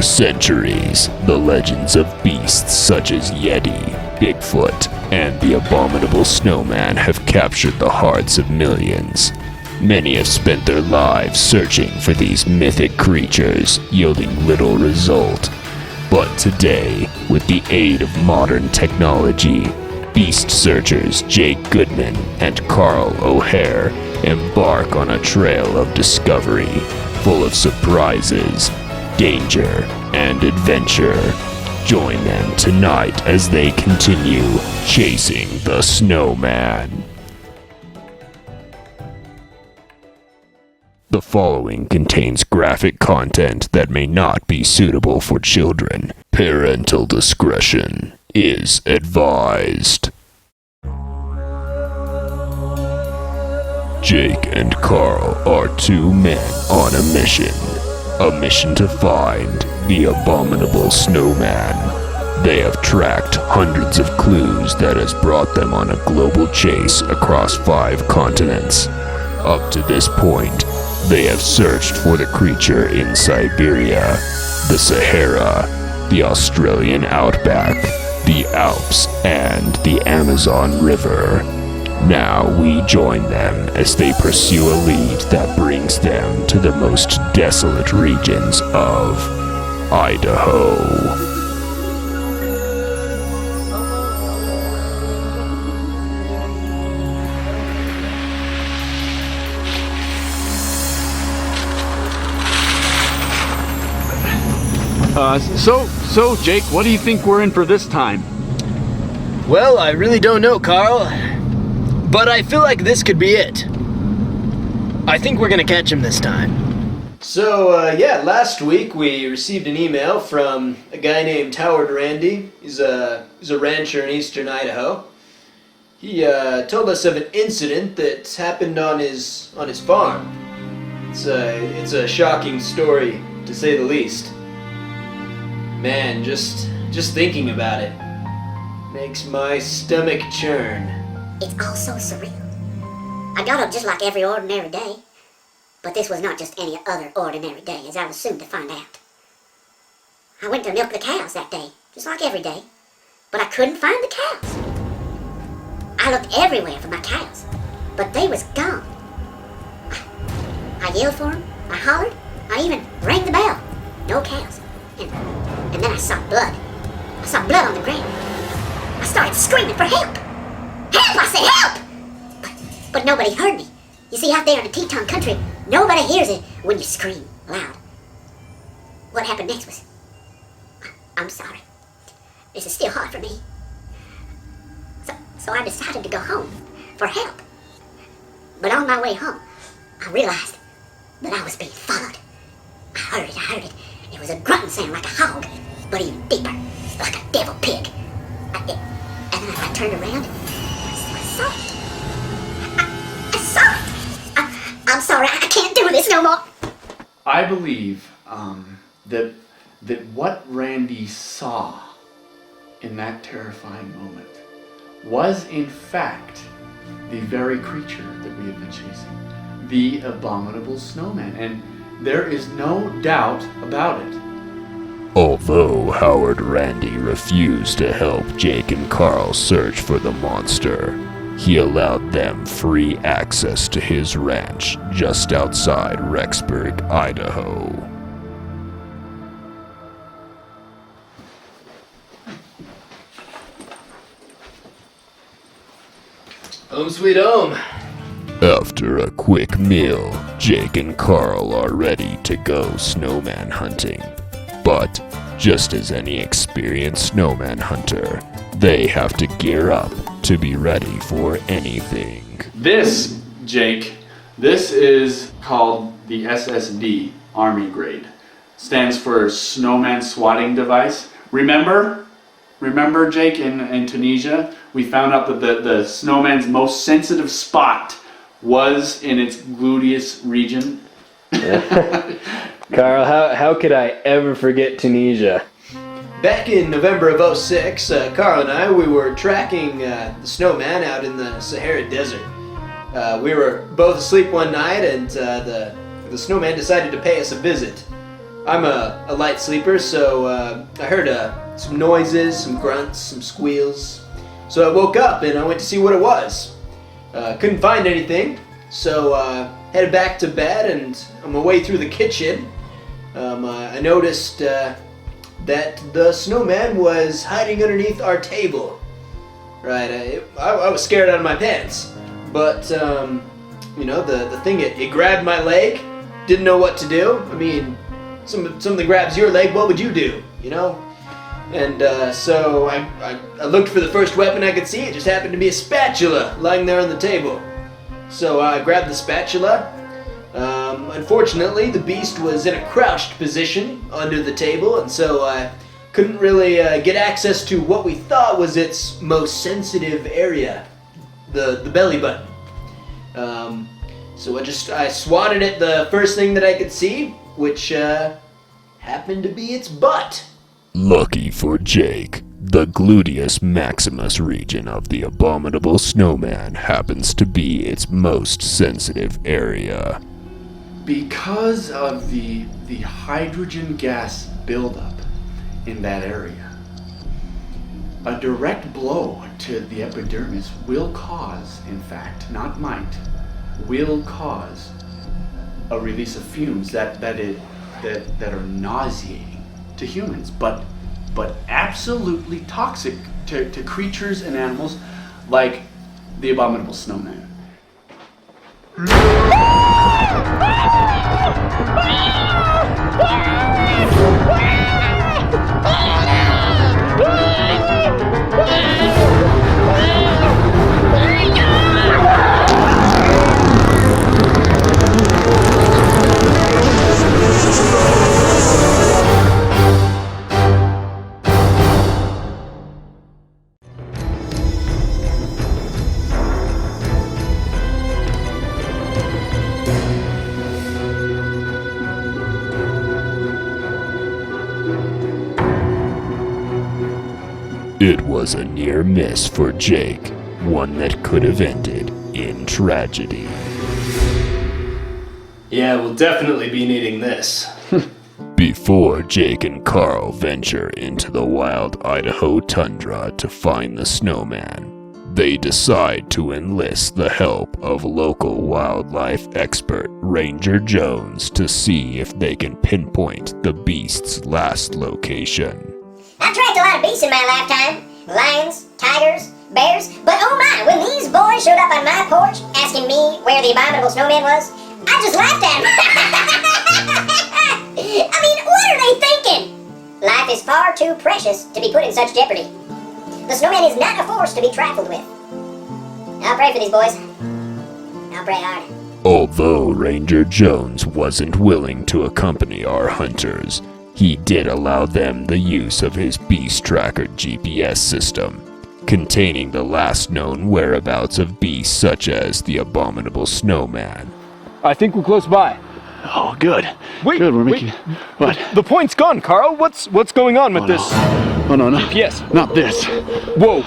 For centuries, the legends of beasts such as Yeti, Bigfoot, and the abominable Snowman have captured the hearts of millions. Many have spent their lives searching for these mythic creatures, yielding little result. But today, with the aid of modern technology, beast searchers Jake Goodman and Carl O'Hare embark on a trail of discovery, full of surprises, danger, and adventure. Join them tonight as they continue chasing the Snowman. The following contains graphic content that may not be suitable for children. Parental discretion is advised. Jake and Carl are two men on a mission. A mission to find the abominable Snowman. They have tracked hundreds of clues that has brought them on a global chase across 5 continents. Up to this point, they have searched for the creature in Siberia, the Sahara, the Australian outback, the Alps, and the Amazon River. Now we join them as they pursue a lead that brings them to the most desolate regions of Idaho. So, Jake, what do you think we're in for this time? Well, I really don't know, Carl. But I feel like this could be it. I think we're gonna catch him this time. So, last week we received an email from a guy named Howard Randy. He's a rancher in eastern Idaho. He told us of an incident that happened on his farm. It's a shocking story, to say the least. Man, just thinking about it makes my stomach churn. It's all so surreal. I got up just like every ordinary day. But this was not just any other ordinary day, as I was soon to find out. I went to milk the cows that day, just like every day. But I couldn't find the cows. I looked everywhere for my cows, but they was gone. I yelled for them, I hollered, I even rang the bell. No cows. And then I saw blood. I saw blood on the ground. I started screaming for help. Help, I said, help! But nobody heard me. You see, out there in the Teton country, nobody hears it when you scream loud. What happened next was... I'm sorry. This is still hard for me. So I decided to go home for help. But on my way home, I realized that I was being followed. I heard it. It was a grunting sound like a hog, but even deeper, like a devil pig. And then I turned around, I saw it. I saw it. I'm sorry, I can't do this no more. I believe that what Randy saw in that terrifying moment was in fact the very creature that we have been chasing, the abominable Snowman, and there is no doubt about it. Although Howard Randy refused to help Jake and Carl search for the monster, he allowed them free access to his ranch just outside Rexburg, Idaho. Home sweet home. After a quick meal, Jake and Carl are ready to go snowman hunting. But, just as any experienced snowman hunter, they have to gear up to be ready for anything. This, Jake, this is called the SSD Army grade. Stands for Snowman Swatting Device. Remember, Jake, in Tunisia, we found out that the snowman's most sensitive spot was in its gluteus region. Carl, how could I ever forget Tunisia? Back in November of '06, Carl and I, we were tracking the Snowman out in the Sahara Desert. We were both asleep one night, and the Snowman decided to pay us a visit. I'm a light sleeper, so I heard some noises, some grunts, some squeals. So I woke up and I went to see what it was. Couldn't find anything, so headed back to bed, and on my way through the kitchen, I noticed that the snowman was hiding underneath our table. Right, I was scared out of my pants, but the thing, it grabbed my leg, didn't know what to do. I mean, something grabs your leg, what would you do, And so I looked for the first weapon I could see. It just happened to be a spatula lying there on the table. So I grabbed the spatula. Unfortunately, the beast was in a crouched position under the table, and so I couldn't really get access to what we thought was its most sensitive area, the belly button. So I swatted at the first thing that I could see, which happened to be its butt. Lucky for Jake, the gluteus maximus region of the abominable snowman happens to be its most sensitive area. Because of the hydrogen gas buildup in that area, a direct blow to the epidermis will cause, in fact, not might, will cause a release of fumes that are nauseating to humans, but absolutely toxic to creatures and animals like the abominable snowman. It was a near miss for Jake, one that could have ended in tragedy. Yeah, we'll definitely be needing this. Before Jake and Carl venture into the wild Idaho tundra to find the snowman, they decide to enlist the help of local wildlife expert Ranger Jones to see if they can pinpoint the beast's last location. I've tracked a lot of beasts in my lifetime. Lions, tigers, bears. But oh my, when these boys showed up on my porch asking me where the abominable snowman was, I just laughed at them. I mean, what are they thinking? Life is far too precious to be put in such jeopardy. The snowman is not a force to be trifled with. I'll pray for these boys. I'll pray hard. Although Ranger Jones wasn't willing to accompany our hunters, he did allow them the use of his Beast Tracker GPS system, containing the last known whereabouts of beasts such as the abominable snowman. I think we're close by. Oh, good. Wait, Good, we're making... What? The point's gone, Carl. What's going on with this? Oh, no. GPS. Not this. Whoa.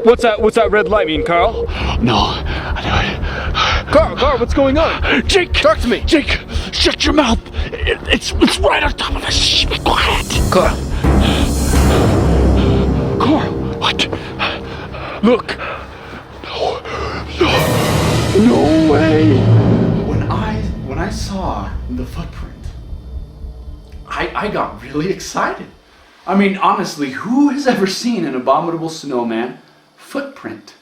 What's that red light mean, Carl? No. I know it. Carl, what's going on? Jake! Talk to me. Jake! Shut your mouth! It's right on top of us. Shh, be quiet. Carl. What? Look. No way. When I saw the footprint, I got really excited. I mean, honestly, who has ever seen an abominable snowman footprint?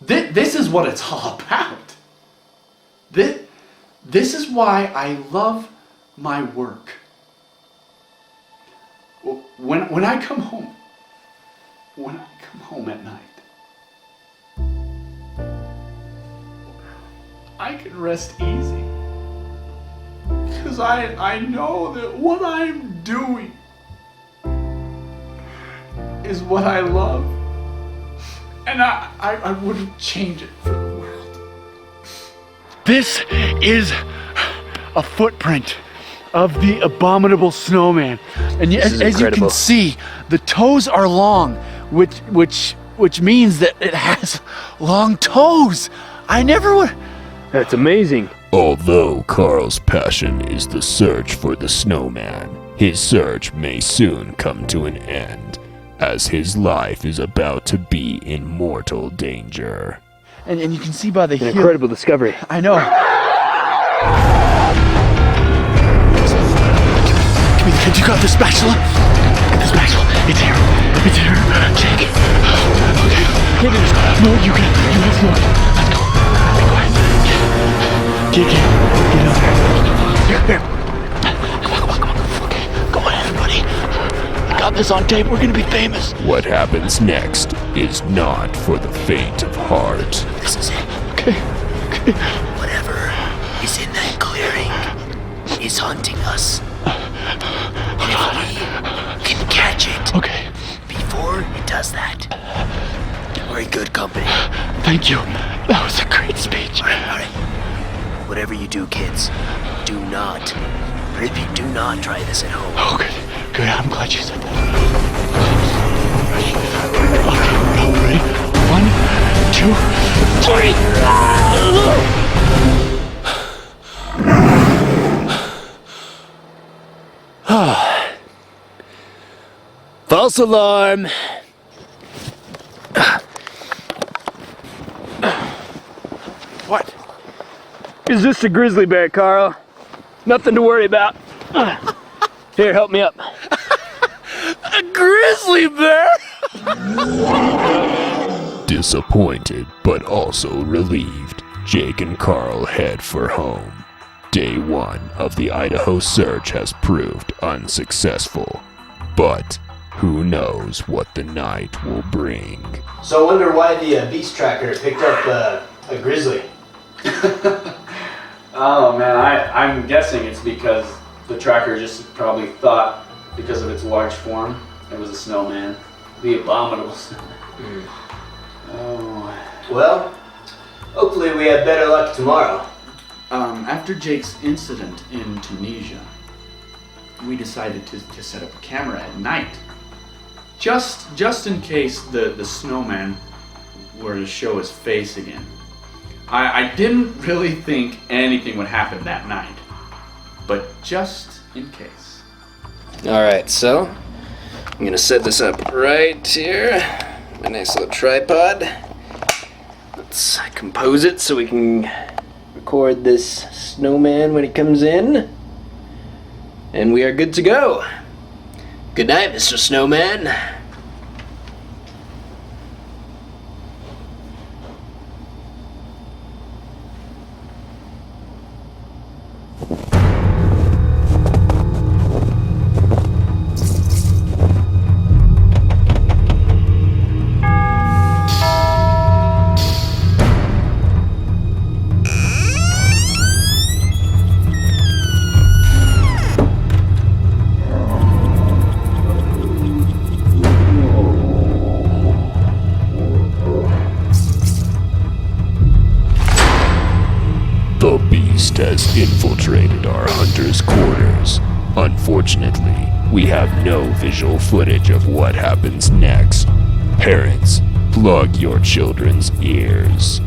This is what it's all about. This is why I love my work. When I come home at night, I can rest easy. Because I know that what I'm doing is what I love. And I wouldn't change it for the world. This is a footprint of the abominable snowman. And as you can see, the toes are long, which means that it has long toes. I never That's amazing. Although Carl's passion is the search for the snowman, his search may soon come to an end, as his life is about to be in mortal danger. And you can see by the heel. Incredible discovery. I know. Come here, kid. You got the spatula? Get the spatula. It's here. It's here. Jake. Okay. No, you can. You have to look. Let's go. Be quiet. Get out there. Here. Come on. Okay. Go on, everybody. We got this on tape. We're gonna be famous. What happens next is not for the faint of heart. This is it. Okay. Whatever is in that clearing is hunting us. And if we can catch it Okay. before it does that, we're in good company. Thank you. That was a great speech. All right. Whatever you do, kids, do not try this at home. Oh, good. Good. I'm glad you said that. Okay. Ready? 1, 2, 3. False alarm. What? Is this a grizzly bear, Carl? Nothing to worry about. Here, help me up. A grizzly bear? Disappointed, but also relieved, Jake and Carl head for home. Day 1 of the Idaho search has proved unsuccessful, but who knows what the night will bring. So I wonder why the beast tracker picked up a grizzly. Oh man, I'm guessing it's because the tracker just probably thought, because of its large form, it was a snowman. The abominable snowman. Oh. Well, hopefully we have better luck tomorrow. After Jake's incident in Tunisia, we decided to set up a camera at night. Just in case the snowman were to show his face again. I didn't really think anything would happen that night, but just in case. Alright, so I'm gonna set this up right here. My nice little tripod. Let's compose it so we can record this snowman when he comes in. And we are good to go. Good night, Mr. Snowman. The beast has infiltrated our hunter's quarters. Unfortunately, we have no visual footage of what happens next. Parents, plug your children's ears.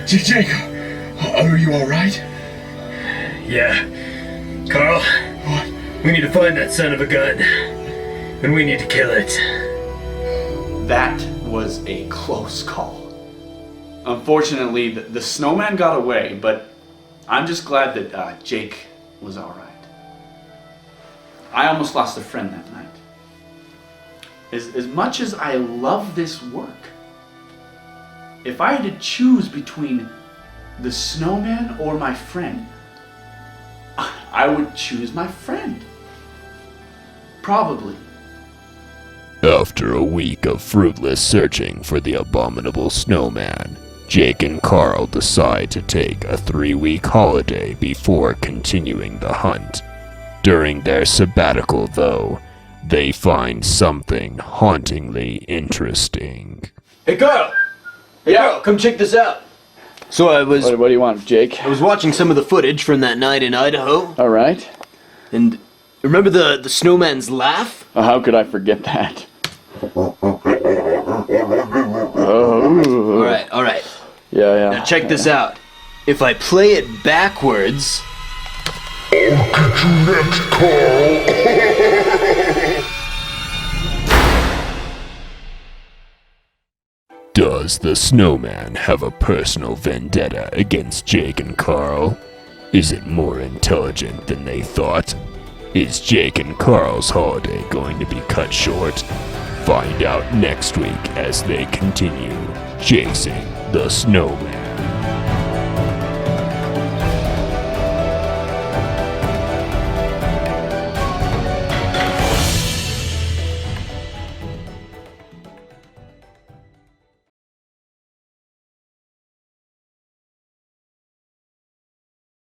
Jake, are you alright? Yeah. Carl, we need to find that son of a gun. And we need to kill it. That was a close call. Unfortunately, the snowman got away, but I'm just glad that Jake was alright. I almost lost a friend that night. As much as I love this work, if I had to choose between the snowman or my friend, I would choose my friend. Probably. After a week of fruitless searching for the abominable snowman, Jake and Carl decide to take a 3-week holiday before continuing the hunt. During their sabbatical, though, they find something hauntingly interesting. Hey, Carl! Hey, Carl, come check this out. So What do you want, Jake? I was watching some of the footage from that night in Idaho, All right. and remember the snowman's laugh? How could I forget that? All right. Yeah. Now check this out. If I play it backwards... Does the snowman have a personal vendetta against Jake and Carl? Is it more intelligent than they thought? Is Jake and Carl's holiday going to be cut short? Find out next week as they continue chasing the snowman.